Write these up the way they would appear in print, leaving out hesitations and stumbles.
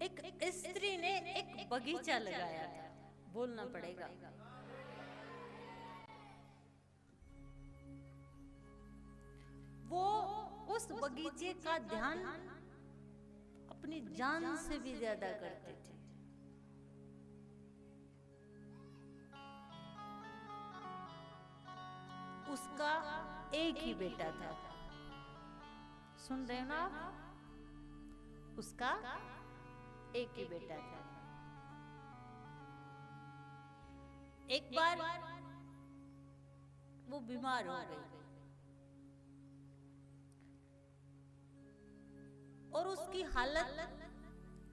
एक स्त्री ने एक बगीचा लगाया था, बोलना पड़ेगा। वो उस बगीचे का ध्यान अपनी जान से भी ज्यादा करते थे। उसका एक ही बेटा था, सुन रहे हो ना आप? उसका एक ही बेटा था। एक बार वो बीमार हो गई और उसकी हालत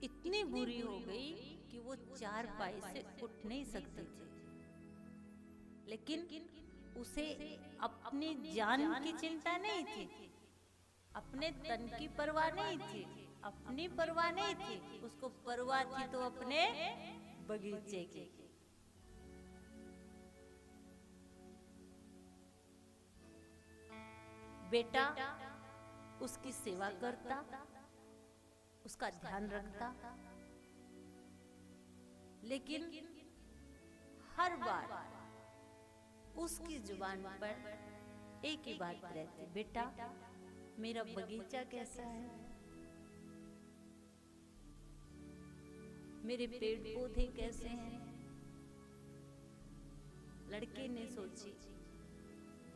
इतनी बुरी हो गई कि वो चारपाई से उठ नहीं सकती थी। लेकिन उसे अपनी जान की चिंता नहीं थी, अपने तन की परवाह नहीं थी, अपनी परवाह नहीं थी। उसको परवाह थी तो अपने बगीचे की। बेटा उसकी सेवा करता, उसका ध्यान रखता, लेकिन हर बार उसकी जुबान पर एक ही बात रहती, बेटा मेरा बगीचा कैसा है, मेरे पेड़ पौधे कैसे हैं। लड़के ने सोची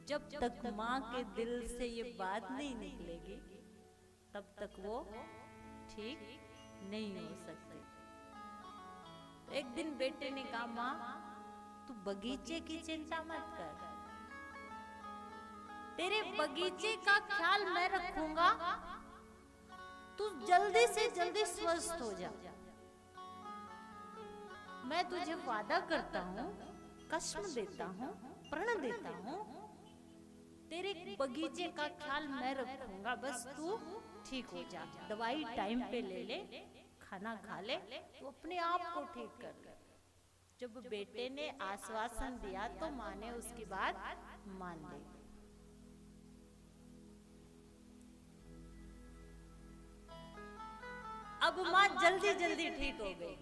जब तक माँ के दिल से ये बात नहीं निकलेगी तब तक वो ठीक नहीं हो सकते। तो एक दिन बेटे ने कहा, माँ तू बगीचे की चिंता मत कर, तेरे बगीचे का ख्याल मैं रखूंगा, तू जल्दी से जल्दी स्वस्थ हो जा। मैं तुझे वादा करता हूँ, कसम देता हूँ, प्रण देता हूँ, तेरे बगीचे का ख्याल मैं रखूंगा, बस तू ठीक हो जा। दवाई टाइम पे ले ले, खाना खा ले, तू अपने आप को ठीक कर ले। जब बेटे ने आश्वासन दिया तो माँ ने उसकी बात मान ली। अब माँ जल्दी जल्दी ठीक हो गई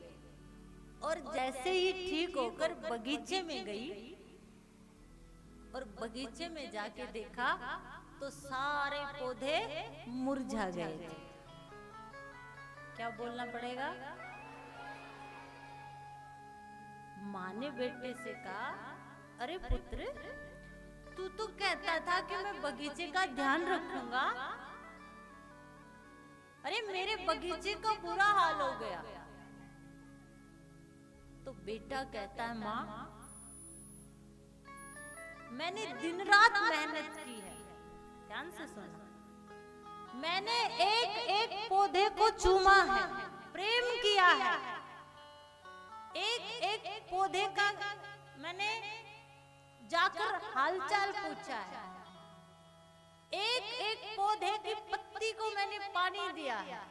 और जैसे ही ठीक होकर बगीचे में गई और बगीचे में जाके देखा तो सारे पौधे मुरझा गए थे। क्या बोलना पड़ेगा? माँ ने बेटे से कहा, अरे पुत्र, तू तो कहता था कि मैं बगीचे का ध्यान रखूंगा, अरे मेरे बगीचे का बुरा हाल हो गया। तो बेटा कहता है, माँ मैंने दिन रात मेहनत की है, ध्यान से सुनो, मैंने एक एक पौधे को चूमा है, प्रेम किया है, एक एक पौधे का मैंने जाकर हालचाल पूछा है, एक एक पौधे की पत्ती को मैंने पानी दिया है,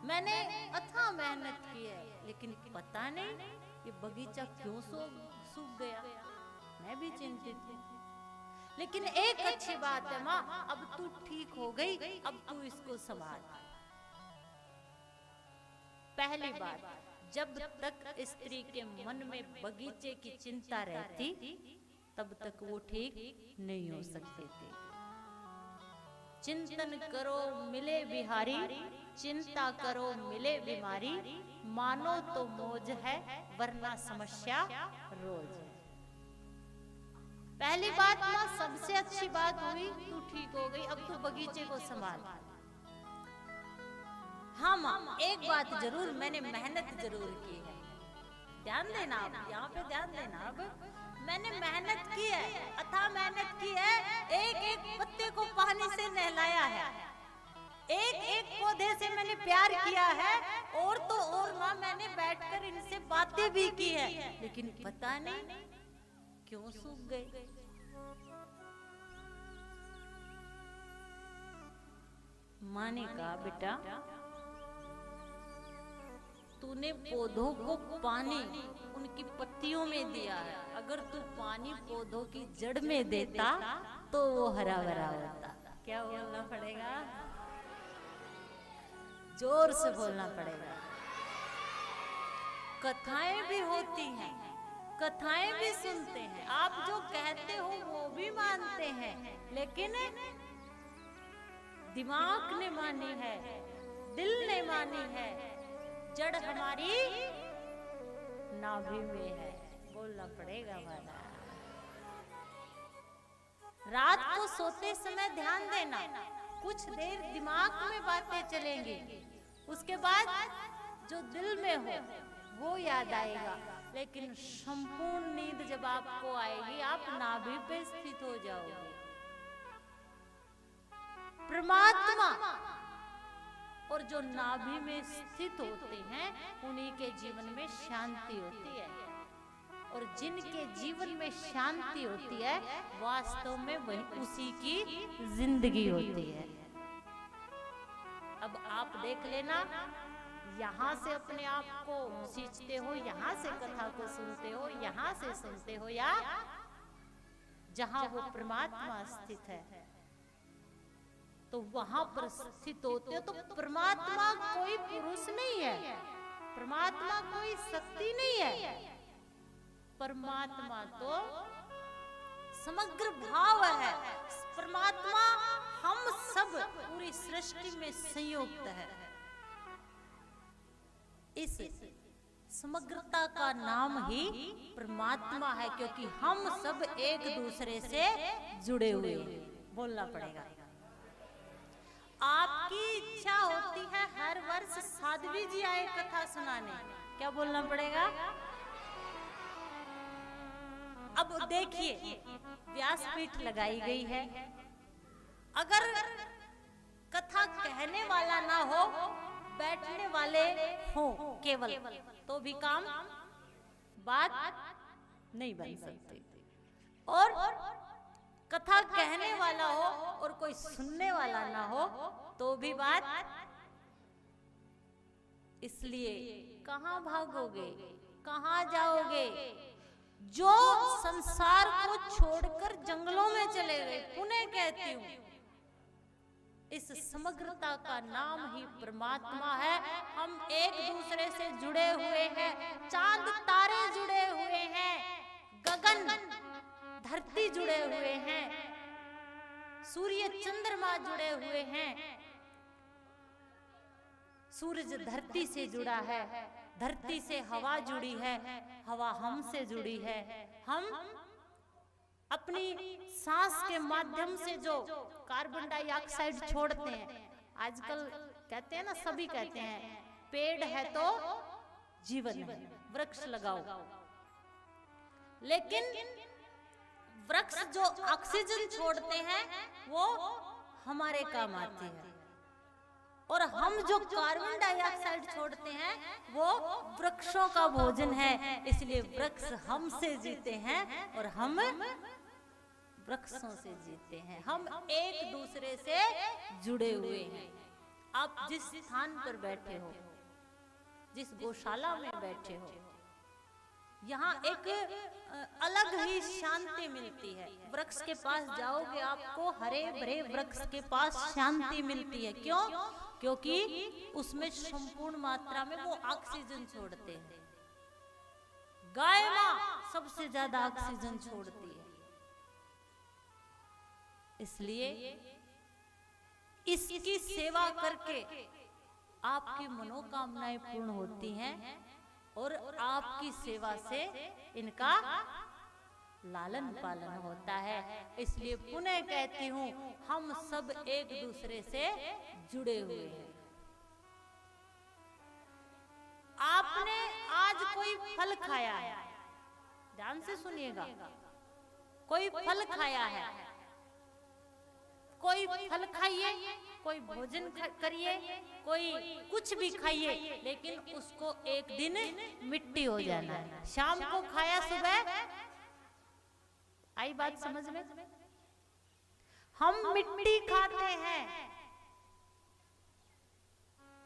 मैंने अथाह मेहनत की है, लेकिन पता नहीं ये बगीचा क्यों सूख गया। मैं भी चिंतित हूँ, लेकिन एक अच्छी बात है माँ, अब तू ठीक हो गई, अब तू इसको संभाल। पहली बात, जब तक स्त्री के मन में बगीचे की चिंता रहती तब तक वो ठीक नहीं हो सकते थे। चिंतन करो मिले बिहारी, चिंता करो मिले बीमारी, मानो तो मौज है वरना समस्या रोज है। पहली बात माँ, सबसे अच्छी बात हुई, तू ठीक हो गई, अब तू बगीचे को संभाल। हाँ माँ, एक बात जरूर, मैंने मेहनत जरूर की है, ध्यान देना आप यहाँ पे, ध्यान देना। अब मैंने मेहनत की है, अथाह मेहनत की है, एक एक पत्ते को पानी से नहलाया है, एक एक पौधे से मैंने प्यार किया है, और तो और माँ मैंने बैठकर इनसे बातें भी की है, लेकिन पता नहीं क्यों सूख गए। माँ ने कहा, बेटा तूने पौधों को पानी उनकी पत्तियों में दिया है, अगर तू पानी पौधों की जड़ में देता तो वो हरा भरा होता। क्या बोलना पड़ेगा? जोर से बोलना पड़ेगा। कथाएं भी होती हैं, कथाएं भी सुनते हैं, आप जो कहते हो वो भी मानते हैं, लेकिन दिमाग ने मानी है, दिल ने मानी है, जड़ हमारी नाभि में है। बोलना पड़ेगा वाला। रात को सोते समय ध्यान देना, कुछ देर दिमाग में बातें चलेंगी, उसके बाद जो दिल में हो वो याद आएगा, लेकिन संपूर्ण नींद जब आपको आएगी आप नाभि पे स्थित हो जाओगे। परमात्मा और जो नाभि में स्थित होते हैं उन्हीं के जीवन में शांति होती है, और जिनके जीवन में शांति होती है वास्तव में वही उसी की जिंदगी होती है। अब आप देख लेना, यहाँ से अपने आप को सींचते हो, यहाँ से कथा को सुनते हो, यहाँ से सुनते हो, या जहाँ वो परमात्मा स्थित है तो वहां पर स्थित होते हो। तो परमात्मा कोई पुरुष नहीं है, परमात्मा कोई शक्ति नहीं है, परमात्मा तो समग्र भाव है। परमात्मा हम सब पूरी सृष्टि में संयुक्त है। इस समग्रता का नाम ही परमात्मा है, क्योंकि हम सब एक दूसरे से जुड़े हुए हैं। बोलना पड़ेगा। आपकी इच्छा होती है हर वर्ष साध्वी जी आए कथा सुनाने, क्या बोलना पड़ेगा? अब देखिए, व्यासपीठ लगाई गई है, अगर कथा कहने वाला ना हो, बैठने वाले हो केवल, तो भी काम बात नहीं बन सकती। और कथा कहने वाला हो और कोई सुनने वाला ना हो तो भी बात। इसलिए कहाँ भागोगे, कहाँ जाओगे? जो संसार को छोड़कर जंगलों में चले गए, पुनः कहती हूँ, इस समग्रता का नाम ही परमात्मा है। हम एक दूसरे से जुड़े हुए हैं, चांद तारे जुड़े हुए हैं, गगन धरती जुड़े हुए हैं, सूर्य चंद्रमा जुड़े हुए हैं, सूरज धरती से जुड़ा है, धरती से हवा जुड़ी है, हवा हमसे जुड़ी है, हम अपनी सांस के माध्यम से जो कार्बन डाइऑक्साइड छोड़ते हैं, आजकल कहते हैं ना, सभी कहते हैं पेड़ है तो जीवन है, वृक्ष लगाओ, लेकिन वृक्ष जो ऑक्सीजन छोड़ते हैं वो हमारे काम आती है, और हम जो कार्बन डाइऑक्साइड छोड़ते हैं वो वृक्षों का भोजन है। इसलिए वृक्ष हमसे जीते हैं और हम वृक्षों से जीते हैं। हम एक दूसरे से जुड़े हुए हैं। आप जिस स्थान पर बैठे हो, जिस गौशाला में बैठे हो, यहाँ एक अलग ही शांति मिलती है। वृक्ष के पास जाओगे आपको हरे भरे वृक्ष के पास शांति मिलती है। क्यों? क्योंकि उसमें संपूर्ण मात्रा में वो ऑक्सीजन छोड़ते हैं। गाय माँ सबसे ज्यादा ऑक्सीजन छोड़ती है। इसलिए इसकी सेवा करके आपकी मनोकामनाएं पूर्ण होती हैं और आपकी सेवा से इनका लालन पालन होता है। इसलिए पुनः कहती हूँ, हम सब एक दूसरे से जुड़े हुए हैं। आपने आज कोई फल खाया है, ध्यान से सुनिएगा, कोई फल खाया है, कोई फल खाइए, कोई भोजन करिए, कोई कुछ भी खाइए, लेकिन उसको एक दिन मिट्टी हो जाना है। शाम को खाया, सुबह आई बात समझ में? हम मिट्टी खाते हैं।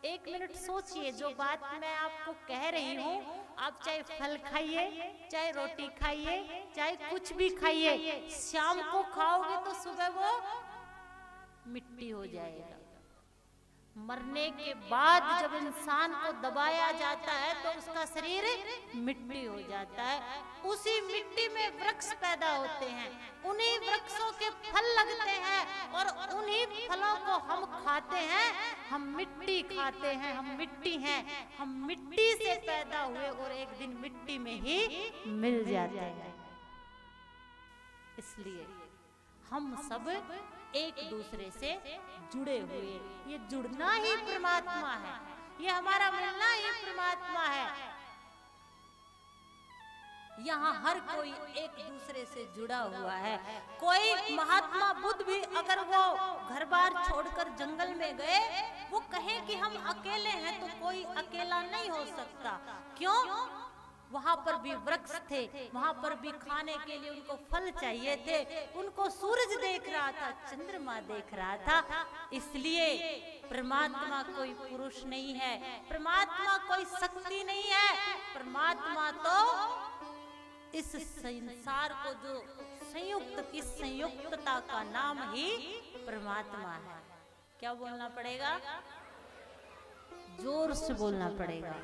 एक मिनट सोचिए, जो बात मैं आपको कह रही हूँ, आप चाहे फल खाइए, चाहे रोटी खाइए, चाहे कुछ भी खाइए, शाम को खाओगे तो सुबह वो मिट्टी हो जाएगा। मरने के बाद जब इंसान को दबाया जाता है तो उसका शरीर मिट्टी हो जाता है। उसी मिट्टी में वृक्ष पैदा होते हैं, उन्हीं वृक्षों के फल लगते हैं और उन्हीं फलों को हम खाते हैं। हम मिट्टी खाते हैं, हम मिट्टी हैं, हम मिट्टी से पैदा हुए और एक दिन मिट्टी में ही मिल जाते हैं। इसलिए हम सब एक दूसरे से जुड़े हुए, ये जुड़ना ही परमात्मा है, ये हमारा मिलना ही परमात्मा है। यहाँ हर कोई एक दूसरे से जुड़ा हुआ है। कोई महात्मा बुद्ध भी अगर वो घर बार छोड़कर जंगल में गए, वो कहें कि हम अकेले हैं, तो कोई अकेला नहीं हो सकता। क्यों? वहां पर भी वृक्ष थे, वहां पर भी खाने के लिए उनको फल चाहिए थे, उनको सूरज देख रहा था, चंद्रमा देख रहा था। इसलिए परमात्मा कोई पुरुष नहीं है, परमात्मा कोई शक्ति नहीं है, परमात्मा तो इस संसार को जो संयुक्त, इस संयुक्तता का नाम ही परमात्मा है। क्या बोलना पड़ेगा? जोर से बोलना पड़ेगा।